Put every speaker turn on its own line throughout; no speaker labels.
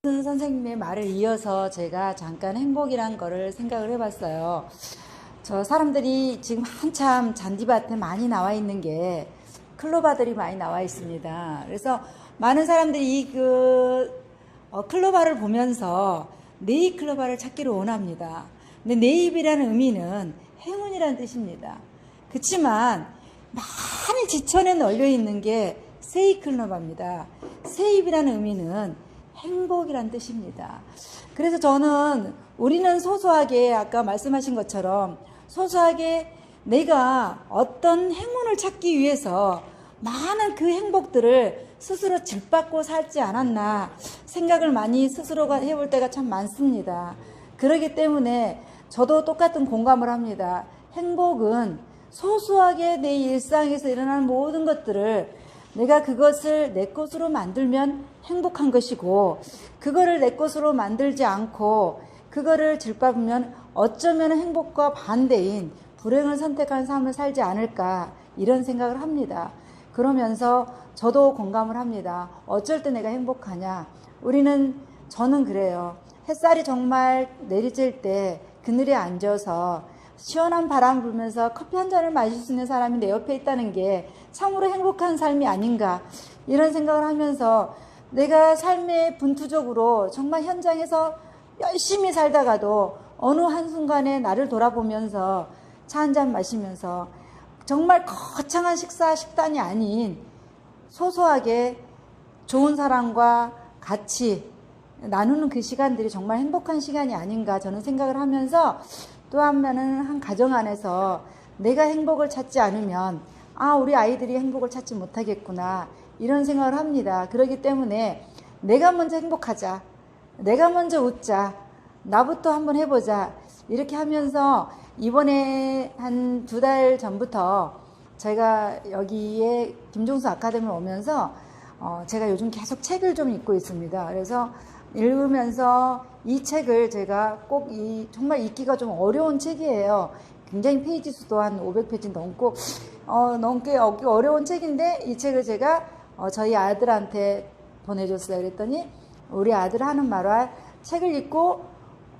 선생님의 말을 이어서 제가 잠깐 행복이란 거를 생각을 해봤어요. 저 사람들이 지금 한참 잔디밭에 많이 나와 있는 게 클로바들이 많이 나와 있습니다. 그래서 많은 사람들이 클로바를 보면서 네잎클로바를 찾기를 원합니다. 근데 네잎이라는 의미는 행운이라는 뜻입니다. 그렇지만 많이 지천에 널려 있는 게 세잎클로바입니다. 세잎이라는 의미는 행복이란 뜻입니다. 그래서 저는 우리는 소소하게 아까 말씀하신 것처럼 소소하게 내가 어떤 행운을 찾기 위해서 많은 그 행복들을 스스로 짓밟고 살지 않았나 생각을 많이 스스로가 해볼 때가 참 많습니다. 그렇기 때문에 저도 똑같은 공감을 합니다. 행복은 소소하게 내 일상에서 일어나는 모든 것들을 내가 그것을 내 것으로 만들면 행복한 것이고, 그거를 내 것으로 만들지 않고 그거를 짓밟으면 어쩌면 행복과 반대인 불행을 선택한 삶을 살지 않을까, 이런 생각을 합니다. 그러면서 저도 공감을 합니다. 어쩔 때 내가 행복하냐. 저는 그래요. 햇살이 정말 내리쬐을 때 그늘에 앉아서 시원한 바람 불면서 커피 한 잔을 마실 수 있는 사람이 내 옆에 있다는 게 참으로 행복한 삶이 아닌가, 이런 생각을 하면서 내가 삶의 분투적으로 정말 현장에서 열심히 살다가도 어느 한순간에 나를 돌아보면서 차 한 잔 마시면서 정말 거창한 식단이 아닌 소소하게 좋은 사람과 같이 나누는 그 시간들이 정말 행복한 시간이 아닌가, 저는 생각을 하면서 또 한 가정 안에서 내가 행복을 찾지 않으면 우리 아이들이 행복을 찾지 못하겠구나, 이런 생각을 합니다. 그렇기 때문에 내가 먼저 행복하자, 내가 먼저 웃자, 나부터 한번 해보자, 이렇게 하면서 이번에 한 2달 전부터 제가 여기에 김종수 아카데미에 오면서 제가 요즘 계속 책을 좀 읽고 있습니다. 그래서 읽으면서 이 책을 제가 꼭 정말 읽기가 좀 어려운 책이에요. 굉장히 페이지 수도 한 500페이지 넘고 넘게 읽기 어려운 책인데, 이 책을 제가 저희 아들한테 보내줬어요. 그랬더니 우리 아들 하는 말は책을 읽고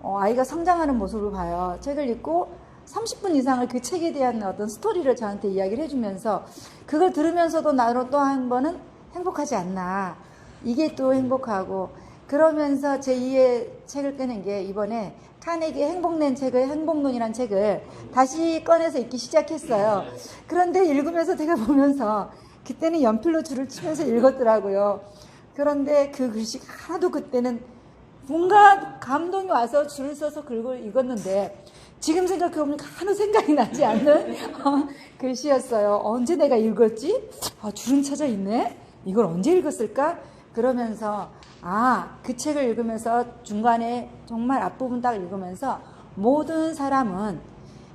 아이가 성장하는 모습을 봐요. 책을 읽고 30분 이상을 그 책에 대한 어떤 스토리를 저한테 이야기를 해주면서 그걸 들으면서도 나로 또 한 번은 행복하지 않나, 이게 또 행복하고, 그러면서 제2의 책을 꺼낸 게 이번에 카네기의 행복론이라는 책을 다시 꺼내서 읽기 시작했어요. 그런데 읽으면서 제가 보면서 그때는 연필로 줄을 치면서 읽었더라고요. 그런데 그 글씨 하나도 그때는 뭔가 감동이 와서 줄을 서서 글을 읽었는데, 지금 생각해보면 하나도 생각이 나지 않는 글씨였어요. 언제 내가 읽었지? 줄은 찾아 있네? 이걸 언제 읽었을까? 그러면서 그 책을 읽으면서 중간에 정말 앞부분 딱 읽으면서 모든 사람은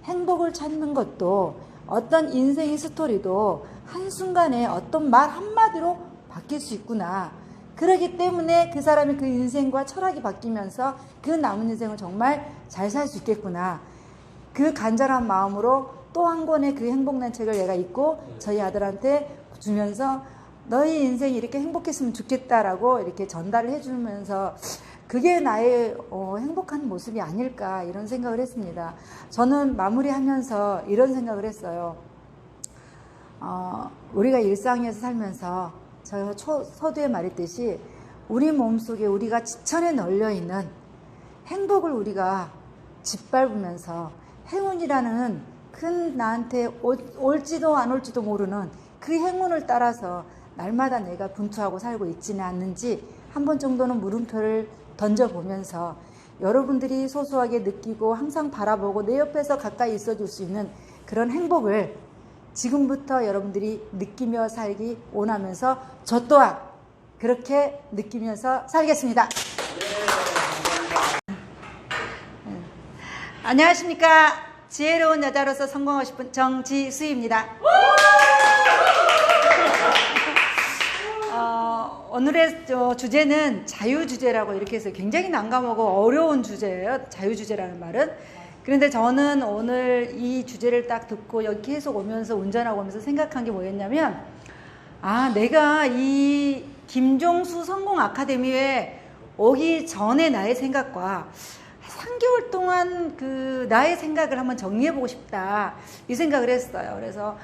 행복을 찾는 것도 어떤 인생의 스토리도 한순간에 어떤 말 한마디로 바뀔 수 있구나. 그렇기 때문에 그 사람이 그 인생과 철학이 바뀌면서 그 남은 인생을 정말 잘 살 수 있겠구나. 그 간절한 마음으로 또 한 권의 그 행복란 책을 내가 읽고 저희 아들한테 주면서 너희 인생이 이렇게 행복했으면 좋겠다라고 이렇게 전달을 해주면서 그게 나의 행복한 모습이 아닐까, 이런 생각을 했습니다. 저는 마무리하면서 이런 생각을 했어요. 우리가 일상에서 살면서 저 서두에 말했듯이 우리 몸속에 우리가 지천에 널려있는 행복을 우리가 짓밟으면서 행운이라는 큰 나한테 올지도 안 올지도 모르는 그 행운을 따라서 날마다 내가 분투하고 살고 있지는 않는지 한 번 정도는 물음표를 던져보면서 여러분들이 소소하게 느끼고 항상 바라보고 내 옆에서 가까이 있어줄 수 있는 그런 행복을 지금부터 여러분들이 느끼며 살기 원하면서 저 또한 그렇게 느끼면서 살겠습니다. 안녕하십니까. 지혜로운 여자로서 성공하고 싶은 정지수입니다. 오늘의 주제는 자유주제라고 이렇게 해서 굉장히 난감하고 어려운 주제예요. 자유주제라는 말은. 그런데 저는 오늘 이 주제를 딱 듣고 여기 계속 오면서 운전하고 오면서 생각한 게 뭐였냐면, 내가 이 김종수 성공 아카데미에 오기 전에 나의 생각과 3개월 동안 그 나의 생각을 한번 정리해보고 싶다 이 생각을 했어요. 그래서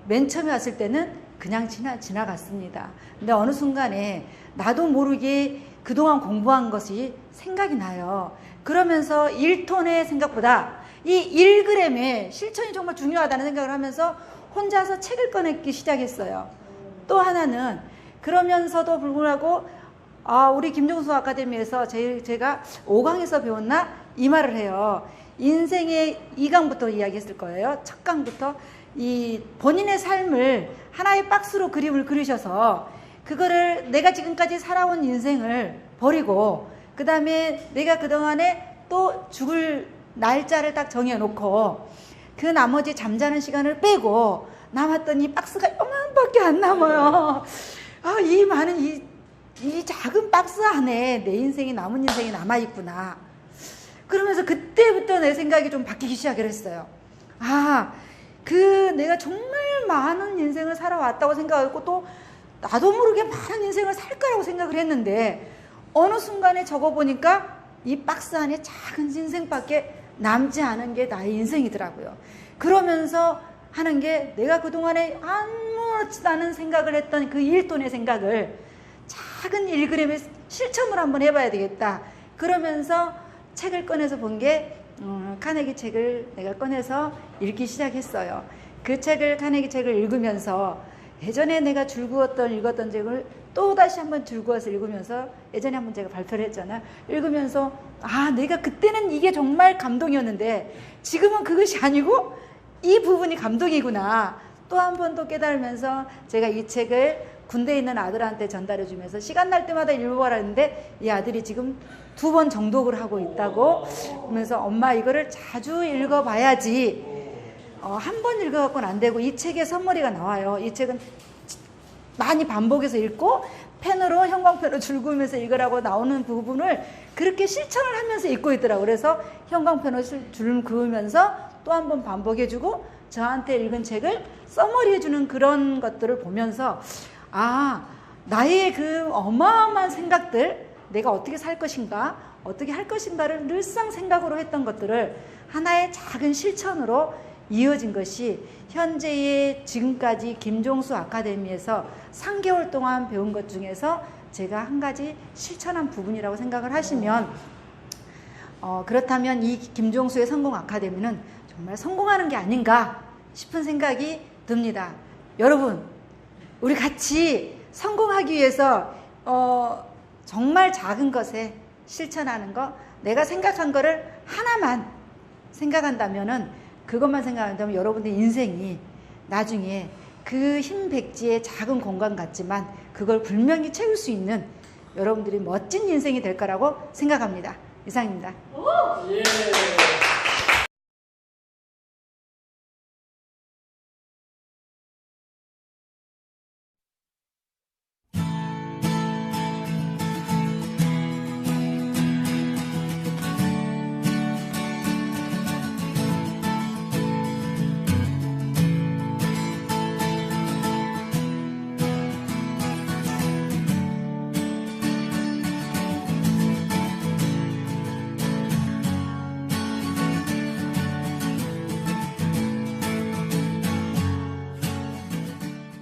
맨 처음에 왔을 때는 그냥 지나갔습니다. 근데 어느 순간에 나도 모르게 그동안 공부한 것이 생각이 나요. 그러면서 1톤의 생각보다 이 1g의 실천이 정말 중요하다는 생각을 하면서 혼자서 책을 꺼내기 시작했어요. 또 하나는 그러면서도 불구하고 우리 김종수 아카데미에서 제가 5강에서 배웠나? 이 말을 해요. 인생의 2강부터 이야기했을 거예요. 첫 강부터 이 본인의 삶을 하나의 박스로 그림을 그리셔서 그거를 내가 지금까지 살아온 인생을 버리고 그 다음에 내가 그동안에 또 죽을 날짜를 딱 정해놓고 그 나머지 잠자는 시간을 빼고 남았던 이 박스가 요만밖에 안 남아요. 이 많은 이 작은 박스 안에 내 인생이 남은 인생이 남아있구나. 그러면서 그때부터 내 생각이 좀 바뀌기 시작을 했어요. 내가 정말 많은 인생을 살아왔다고 생각했고 또 나도 모르게 많은 인생을 살 거라고 생각을 했는데 어느 순간에 적어보니까 이 박스 안에 작은 인생밖에 남지 않은 게 나의 인생이더라고요. 그러면서 하는 게 내가 그동안에 아무렇지도 않은 생각을 했던 그 1톤의 생각을 작은 1g의 실천을 한번 해봐야 되겠다. 그러면서 책을 꺼내서 본 게 카네기 책을 내가 꺼내서 읽기 시작했어요. 그 책을 카네기 책을 읽으면서 예전에 내가 읽었던 책을 또다시 한번 즐거워서 읽으면서 예전에 한번 제가 발표를 했잖아. 읽으면서 내가 그때는 이게 정말 감동이었는데 지금은 그것이 아니고 이 부분이 감동이구나. 또 한 번 또 깨달으면서 제가 이 책을 군대에 있는 아들한테 전달해 주면서 시간 날 때마다 읽어보라 했는데 이 아들이 지금 2번 정독을 하고 있다고 그러면서 엄마 이거를 자주 읽어봐야지 한 번 읽어갖고는 안 되고 이 책에 선머리가 나와요. 이 책은 많이 반복해서 읽고 펜으로 형광펜으로 줄 그으면서 읽으라고 나오는 부분을 그렇게 실천을 하면서 읽고 있더라고요. 그래서 형광펜으로 줄 그으면서 또 한 번 반복해주고 저한테 읽은 책을 써머리해주는 그런 것들을 보면서 나의 그 어마어마한 생각들 내가 어떻게 살 것인가 어떻게 할 것인가를 늘상 생각으로 했던 것들을 하나의 작은 실천으로 이어진 것이 현재의 지금까지 김종수 아카데미에서 3개월 동안 배운 것 중에서 제가 한 가지 실천한 부분이라고 생각을 하시면 그렇다면 이 김종수의 성공 아카데미는 정말 성공하는 게 아닌가 싶은 생각이 듭니다. 여러분 우리 같이 성공하기 위해서 정말 작은 것에 실천하는 거 내가 생각한 거를 하나만 생각한다면은 그것만 생각한다면 여러분들 인생이 나중에 그 흰 백지의 작은 공간 같지만 그걸 분명히 채울 수 있는 여러분들이 멋진 인생이 될 거라고 생각합니다. 이상입니다.
예.